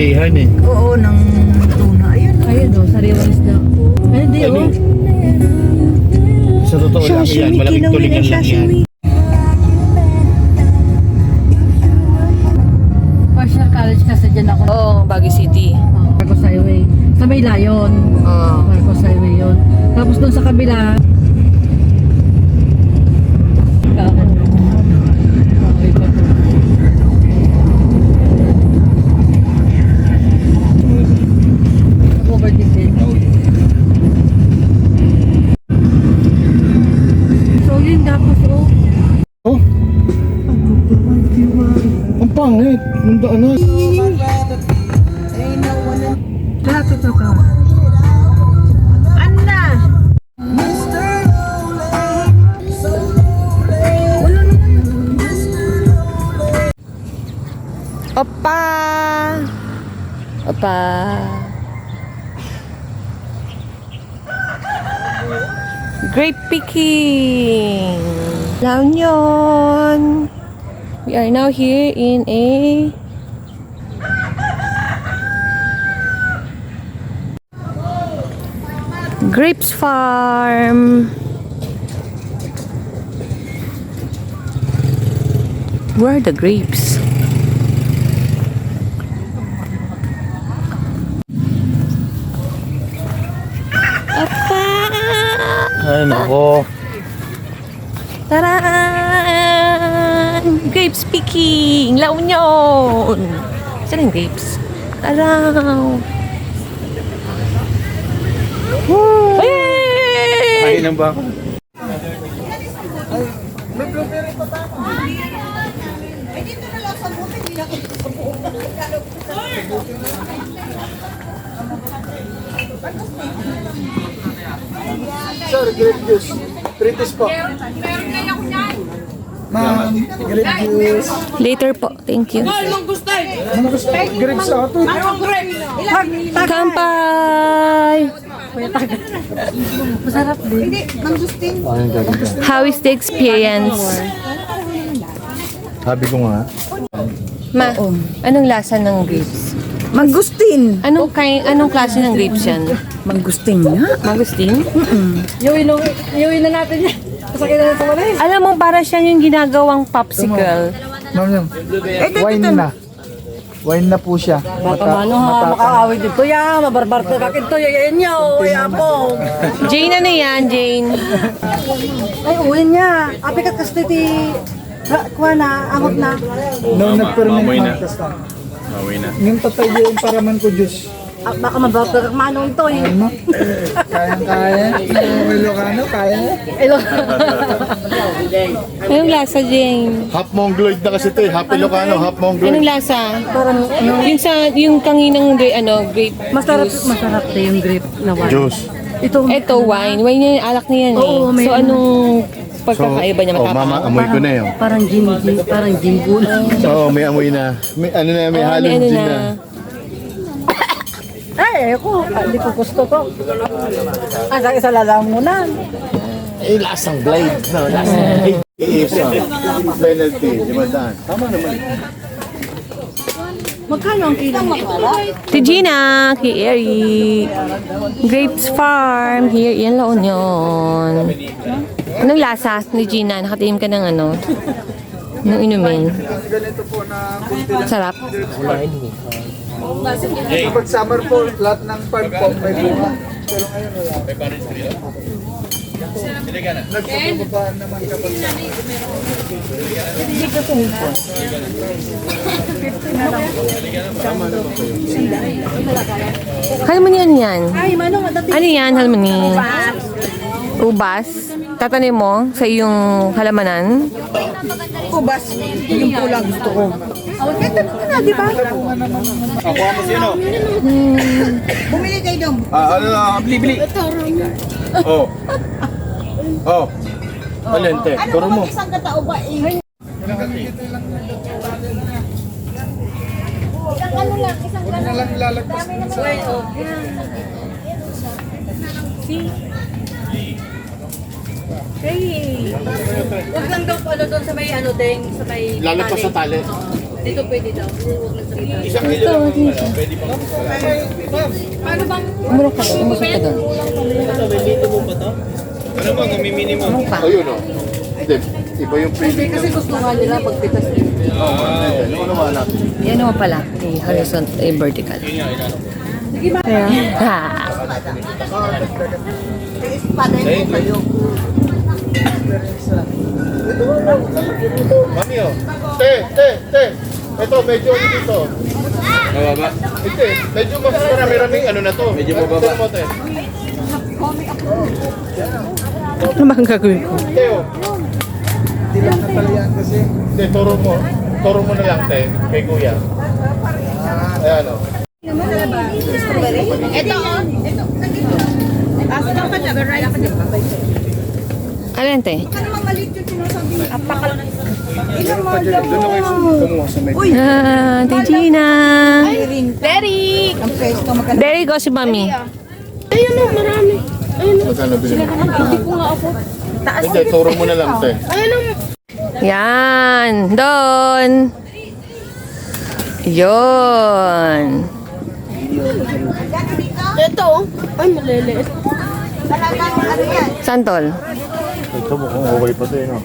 Ihan eh. Oo, ng tuna. Ayun. Ayun o, sariwang isda. Ay, hindi o. Sa totoo lang yan, malaking tulingan lang yan. Partial college kasi dyan ako. Oo, Baguio City. Marcos Highway. Sa may Layon. Oo. Marcos Highway yun. Tapos doon sa kabila. So yun tapos oh. Oh? Ang pangit. Nung daanan. Lahat ito ka. Anna! Opa! Opa! Grape picking! La Union! We are now here in a grapes farm. Where are the grapes? Ay, nako. Taran! Grapes picking! La Union! Saan yung grapes? Araw! Hey! Kain ng baka. Sir, grape juice. Tritis po. Ma'am, grape juice. Later po. Thank you. Ano gusto? Grapes ako. Kampay! Masarap din. How is the experience? Sabi ko nga. Ma, anong lasa ng grapes? Mangustin. Anong klase ng grapes yan? Mangustin nga. Magustin? Iuwi na natin yan. Masakit na sa wala. Alam mo, para siya yung ginagawang popsicle. Ma'am, yan. Wine na. Wine na po siya. Baka mano ha, makaawit dito ya, mabarbar to kakit to, yayain niya o, yapo. Jane, ano yan, Jane? Ay, uwi niya. Apikat kasi ti, kuha na, angot na. No, nag-permit Mamoy na. ma'am. Basta. Mawin na. Ngayon tatay yung paraman ko juice. Baka mabarbar mano ito eh. Ano? Kaya. Yung Ilocano, kaya. Anong lasa, Jane? Half Mongoloid na kasi ito eh. Half Ilocano, half Anong Mongoloid. lasa? Yung kanginang grape Masarap, juice. masarap na yung grape na wine. Juice. Ito, Wine. Wine yan, alak na yan eh. Oo, may So, anong pagkakaiba niya oh mama, amoy ko na yun. parang parang gingun. Oo, may amoy na. May ano na, may halong ano gin na. na. Ay, hindi ko gusto to. Ang isa lalang muna. Eh, lasang blade. No, lasang blade. Isa. Penalty. 500. Tama naman. Magkano ang kilo? Si Gina, kay Eric. Grapes Farm, here in La Union. Anong lasa ni Gina? Nakatingin ka ng ano? Nung inumin. Sarap. Kapag summer po, lahat ng farm po may bunga. Pero ngayon wala. Nagpapababaan naman kapag Halmoni ano yan? Ano yan, halmoni? Ubas? Tatanim mo sa iyong halamanan? Ubas. Yung pulang gusto ko. Ito na, di ba? Ako mo sino? Bumili kayo dong. Bili. Oh. Oh. Alente, turo mo. Isang katao ba eh? Isang ano lang, isang Huwag na lang ilalagpas dun sa... Hey! Huwag lang daw ano doon sa may ano ding, sa may Lalagpas sa tali. Umulong ka doon. Umusok ka doon. Ayun o. Hindi, iba yung premium. Kasi gusto nga nila pagpitas din. Ano naman natin? Yan naman pala. Horizontal, vertical. Kaya. Ha. Mami o. Te. Ito, medyo dito. Mababa? Hindi, medyo mas marami-raming ano na to. Medyo mababa. Ano ba ang gagawin ko? Teo. Hindi lang natalian kasi. Hindi, turo mo. Turo mo na lang, te. Kay kuya. Ayan o. Ito, oh. Ito. Asa lang ka niya, right? Alin, te? Ano naman maliit yung sinasabi? Kumuha sa may... Ate Gina. Derek! Ang pwesto magkano. There you go si Mami. Magkano bilhin mo? Hindi, turo mo na lang, te. Yan. Doon. Yun. Ito, ay maliliit. Santol. Ito mo kung okay pa sa'yo, no?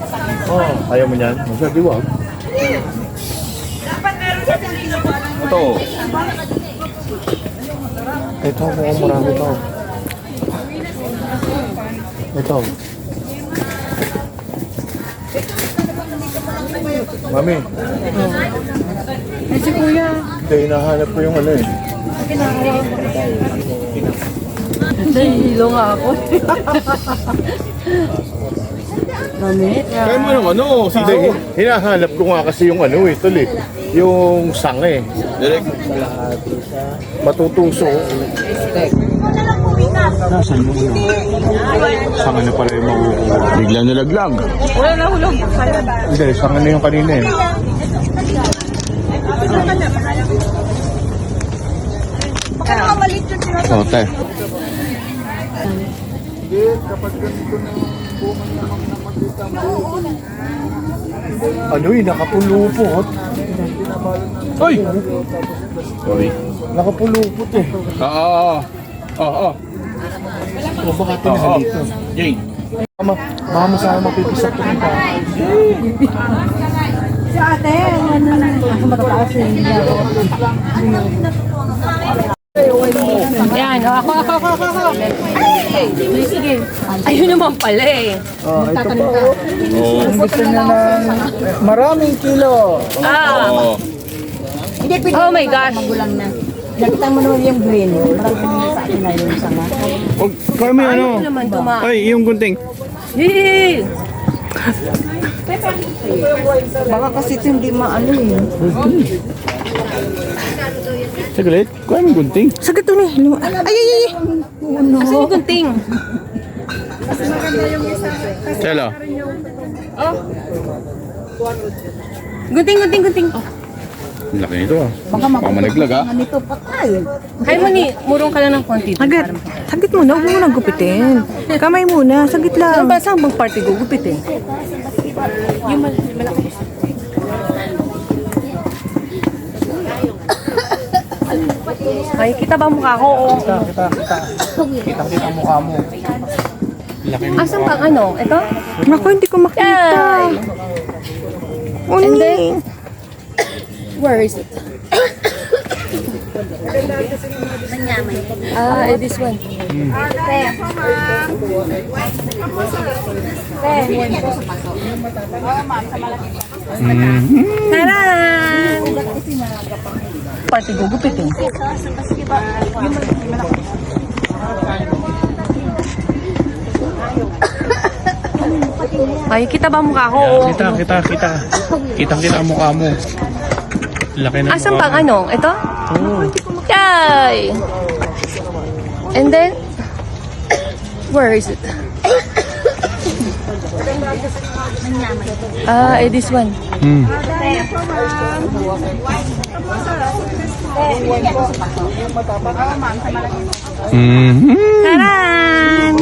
Oo. Ayaw mo niyan? Masyadi, wag. Ito. Ito, mukhang marami pa. Ito. Mami. Si Kuya. Hindi, hinahanap ko yung ano eh. Nahihilo nga ako. Kaya mo yung ano, hindi. Hinahanap ko nga kasi yung ano eh, tol eh. Yung sang eh. Direk. Matutuso. Nasaan mo yun? Sanga na pala yung makukuha. Bigla nalaglag. Wala na hulog. Hindi, sanga na yung kanina eh. Baka naman maliit yung sinasabi. Oh, te. Kapag ganito na bunga naman na makita mo. Ano eh, nakapulupot. Ay! Sorry. Nakapulupot eh. Oo. O baka tinahan dito. Jane. Baka masama mapipisap ko ng bahay. Si ate, ano na, ako matataas eh. Yan. O, ako. Sige. Ayun naman pala eh. Oh, ito pa. Kung gusto niya ng maraming kilo. Ah. Hindi, pwede Oh my gosh. magulang na. Nakita mo naman yung green. Marami sa akin na yung sanga. Kaya may ano? Ano naman tuma? Ay, yung gunting. Yee! Baka kasi ito hindi maano eh. Saglit. Kaya may gunting. Sagad to ni. Ay! Asa yung gunting? Chelo. Gunting. Ang laki nito ah. Baka managlag ah. Nito patay. Kaya mo ni, murong ka lang ng konti. Saglit. Saglit muna, huwag mo nang gupitin. Kamay muna, saglit lang. Saan ba? Saan bang party gugupitin? Yung malaki. Ay, kita ba mukha ko? Kita mukha mo. Asan bang ano? Ito? Naku, hindi ko makita. Yay! And then, where is it? This one. Taran! Party gugupitin. Ay, kita ba mukha ko? Kita. Kitang-kita ang mukha mo. Laki ng Asan mukha bang mo. ano? Ito? Yay! And then, where is it? This one. Taran!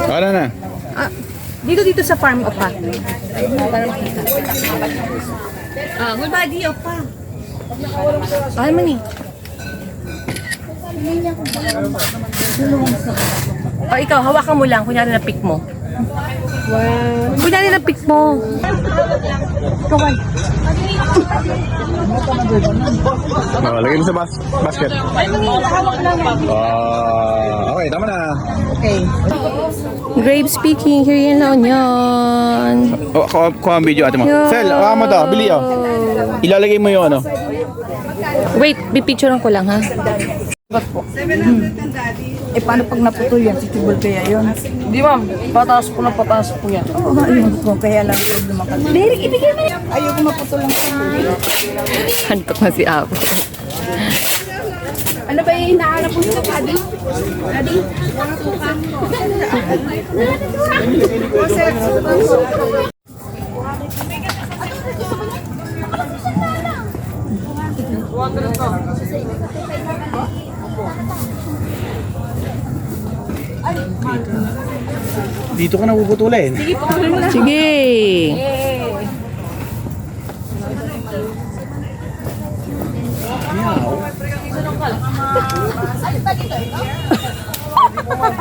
Para na. Dito sa farm, opa. Para makita. Good body, opa. Ay, man eh. O, ikaw, hawakan mo lang. Kunyari na pick mo. Wow. Kunyari na pick mo. Lagay mo sa basket. Okay, tama na. Grape speaking, here in La Union. Kuha ang video ate mo. Sel, mo to. Bili Ilalagay mo yung ano. Wait, pipicturean ko lang ha. Eh, paano pag naputol yan? Sitibol kaya yun? Hindi, ma'am. Pataas po yan. Oo, ayun po. Kaya lang problema ka. Derek, ibigay mo yan. Ayoko maputol lang sa Hantok na si Apo. Ano ba yung hinahanap mo dito, Adi? Adi? Dito ka na puputulin. Sige.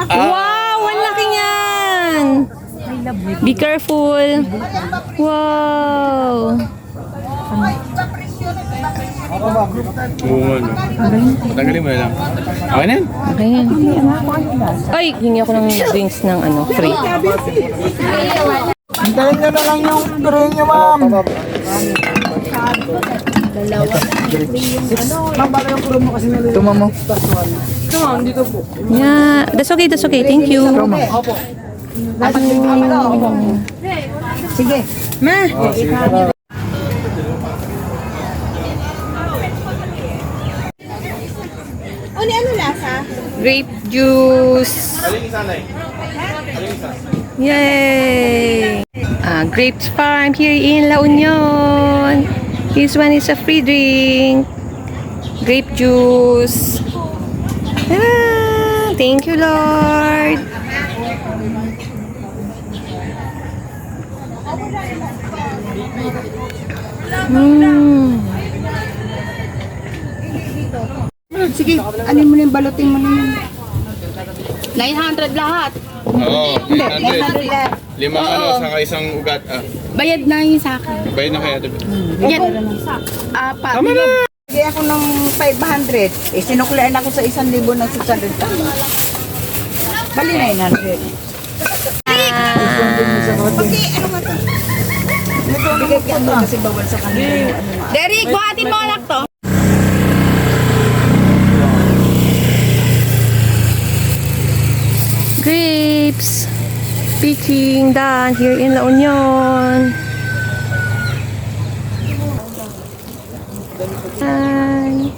Wow, ang laki niyan. Be careful. Wow. Oo nga, no. Tanggalin mo na lang. Okay na yan? Okay yan. Ay, hingi ako ng drinks ng free. Hintayin nyo na lang yung tuloy nyo, ma'am. Ito, ma'am. Yeah, that's okay, that's okay. Thank you. Sige. Grape juice. Yay! Grapes Farm here in La Union. This one is a free drink. Grape juice. Thank you, Lord. Sige, anin mo na yung balutin mo na yun. 900 lahat. Oo, 800. Lahat. Limang saka isang ugat. Bayad na yun sa akin. Bayad na kaya ito. Yan. Apat. Tama na! Bigay ako ng 500. Eh, sinuklian ako sa 1,000 na 600. Bali 900. Bigay ko ito kasi bawal sa kanila yung ano nga. Derek, buhatin mo anak to. Grapes. Picking done here in La Union. Hi.